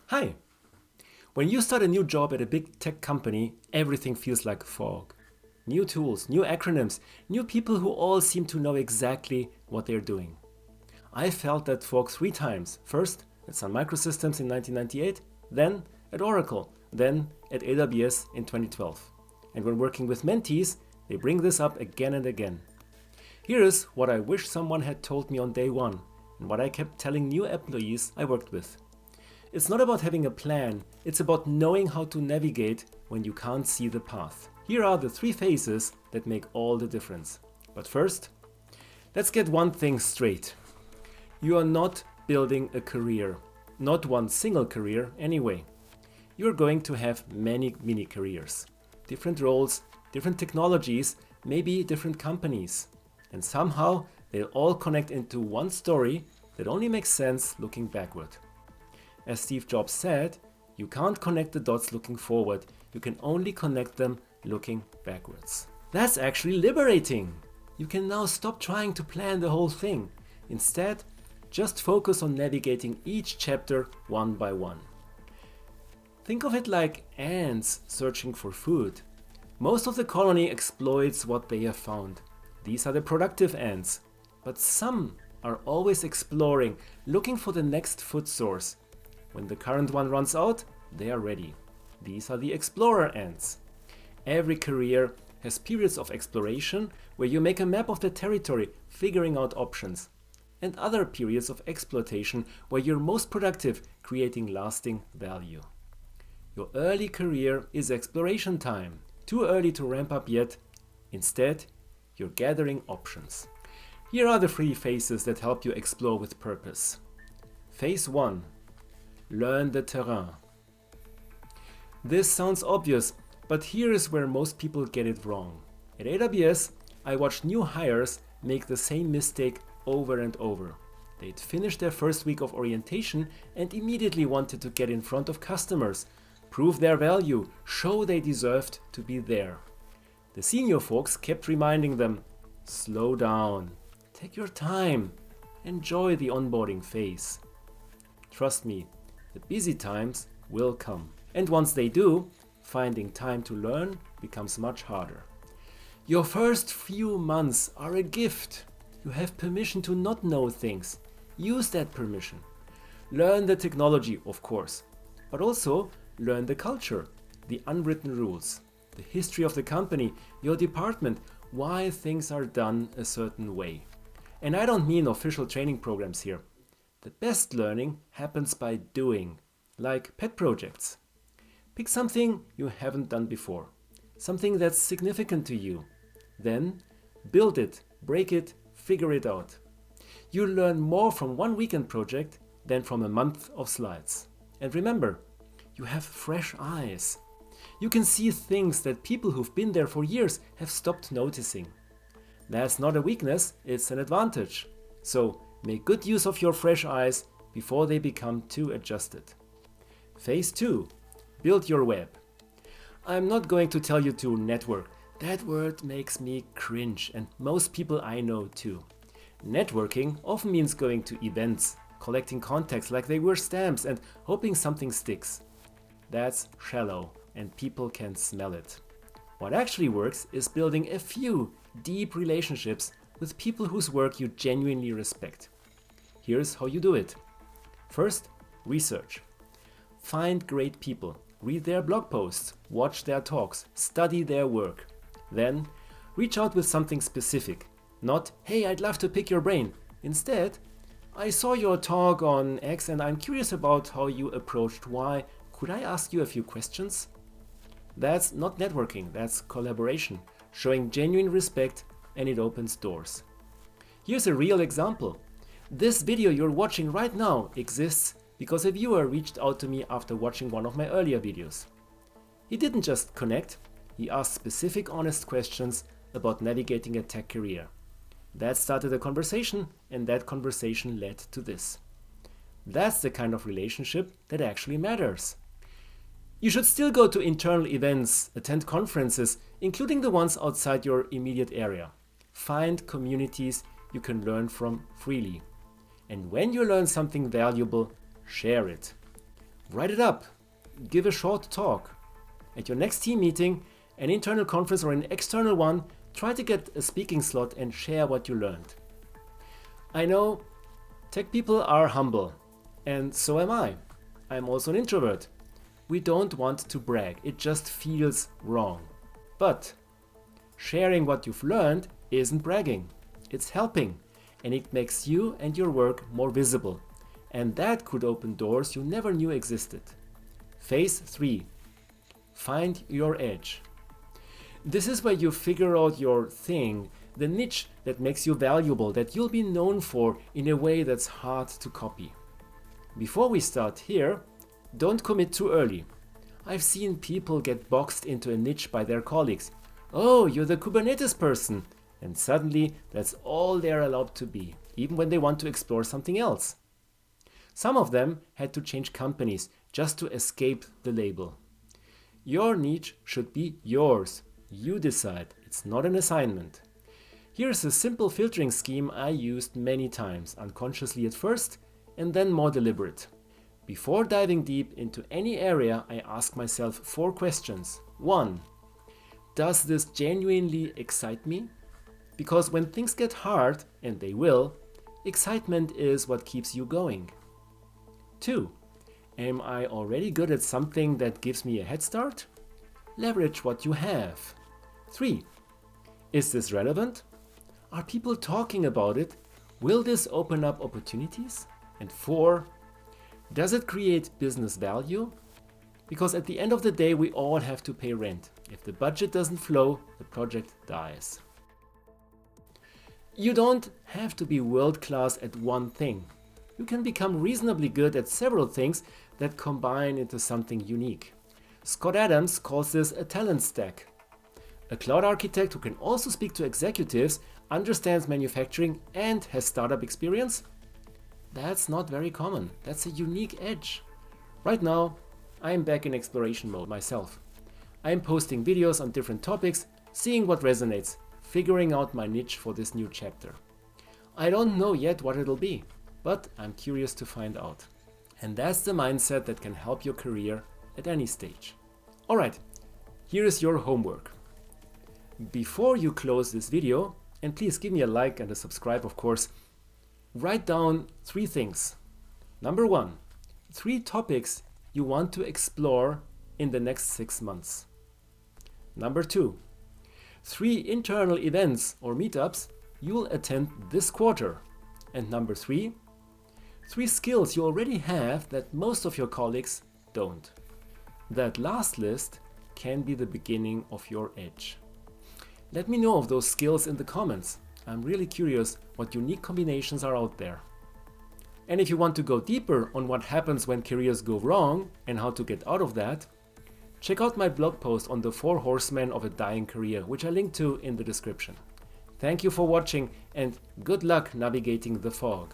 Hi! When you start a new job at a big tech company, everything feels like fog. New tools, new acronyms, new people who all seem to know exactly what they're doing. I felt that fog 3 times. First at Sun Microsystems in 1998, then at Oracle, then at AWS in 2012. And when working with mentees, they bring this up again and again. Here is what I wish someone had told me on day one, and what I kept telling new employees I worked with. It's not about having a plan, it's about knowing how to navigate when you can't see the path. Here are the 3 phases that make all the difference. But first, let's get one thing straight. You are not building a career, not one single career anyway. You're going to have many mini careers, different roles, different technologies, maybe different companies. And somehow they'll all connect into one story that only makes sense looking backward. As Steve Jobs said, you can't connect the dots looking forward, you can only connect them looking backwards. That's actually liberating! You can now stop trying to plan the whole thing. Instead, just focus on navigating each chapter one by one. Think of it like ants searching for food. Most of the colony exploits what they have found. These are the productive ants. But some are always exploring, looking for the next food source. When the current one runs out, they are ready. These are the explorer ants. Every career has periods of exploration where you make a map of the territory, figuring out options. And other periods of exploitation where you're most productive, creating lasting value. Your early career is exploration time. Too early to ramp up yet. Instead, you're gathering options. Here are the 3 phases that help you explore with purpose. Phase 1. Learn the terrain. This sounds obvious, but here is where most people get it wrong. At AWS, I watched new hires make the same mistake over and over. They'd finished their first week of orientation and immediately wanted to get in front of customers, prove their value, show they deserved to be there. The senior folks kept reminding them, slow down, take your time, enjoy the onboarding phase. Trust me, the busy times will come. And once they do, finding time to learn becomes much harder. Your first few months are a gift. You have permission to not know things. Use that permission. Learn the technology, of course, but also learn the culture, the unwritten rules, the history of the company, your department, why things are done a certain way. And I don't mean official training programs here. The best learning happens by doing, like pet projects. Pick something you haven't done before, something that's significant to you. Then build it, break it, figure it out. You'll learn more from one weekend project than from a month of slides. And remember, you have fresh eyes. You can see things that people who've been there for years have stopped noticing. That's not a weakness, it's an advantage. So make good use of your fresh eyes before they become too adjusted. Phase 2. Build your web. I'm not going to tell you to network. That word makes me cringe, and most people I know too. Networking often means going to events, collecting contacts like they were stamps and hoping something sticks. That's shallow, and people can smell it. What actually works is building a few deep relationships with people whose work you genuinely respect. Here's how you do it. First, research. Find great people, read their blog posts, watch their talks, study their work. Then, reach out with something specific. Not, hey, I'd love to pick your brain. Instead, I saw your talk on X and I'm curious about how you approached Y. Could I ask you a few questions? That's not networking, that's collaboration, showing genuine respect, and it opens doors. Here's a real example. This video you're watching right now exists because a viewer reached out to me after watching one of my earlier videos. He didn't just connect, he asked specific honest questions about navigating a tech career. That started a conversation, and that conversation led to this. That's the kind of relationship that actually matters. You should still go to internal events, attend conferences, including the ones outside your immediate area. Find communities you can learn from freely. And when you learn something valuable, share it. Write it up. Give a short talk. At your next team meeting, an internal conference or an external one, try to get a speaking slot and share what you learned. I know tech people are humble, and so am I. I'm also an introvert. We don't want to brag, it just feels wrong. But sharing what you've learned isn't bragging, it's helping, and it makes you and your work more visible. And that could open doors you never knew existed. Phase 3. Find your edge. This is where you figure out your thing, the niche that makes you valuable, that you'll be known for in a way that's hard to copy. Before we start here, don't commit too early. I've seen people get boxed into a niche by their colleagues. Oh, you're the Kubernetes person. And suddenly that's all they're allowed to be, even when they want to explore something else. Some of them had to change companies just to escape the label. Your niche should be yours. You decide. It's not an assignment. Here's a simple filtering scheme I used many times, unconsciously at first, and then more deliberate. Before diving deep into any area, I ask myself 4 questions. 1. Does this genuinely excite me? Because when things get hard, and they will, excitement is what keeps you going. 2. Am I already good at something that gives me a head start? Leverage what you have. 3. Is this relevant? Are people talking about it? Will this open up opportunities? And 4. Does it create business value? Because at the end of the day, we all have to pay rent. If the budget doesn't flow, the project dies. You don't have to be world-class at one thing. You can become reasonably good at several things that combine into something unique. Scott Adams calls this a talent stack. A cloud architect who can also speak to executives, understands manufacturing, and has startup experience? That's not very common. That's a unique edge. Right now, I'm back in exploration mode myself. I'm posting videos on different topics, seeing what resonates, figuring out my niche for this new chapter. I don't know yet what it'll be, but I'm curious to find out. And that's the mindset that can help your career at any stage. Alright, here's your homework. Before you close this video, and please give me a like and a subscribe of course, write down 3 things. Number 1, 3 topics you want to explore in the next 6 months. Number 2, 3 internal events or meetups you'll attend this quarter. And number 3, 3 skills you already have that most of your colleagues don't. That last list can be the beginning of your edge. Let me know of those skills in the comments. I'm really curious what unique combinations are out there. And if you want to go deeper on what happens when careers go wrong and how to get out of that, check out my blog post on the 4 horsemen of a dying career, which I link to in the description. Thank you for watching and good luck navigating the fog.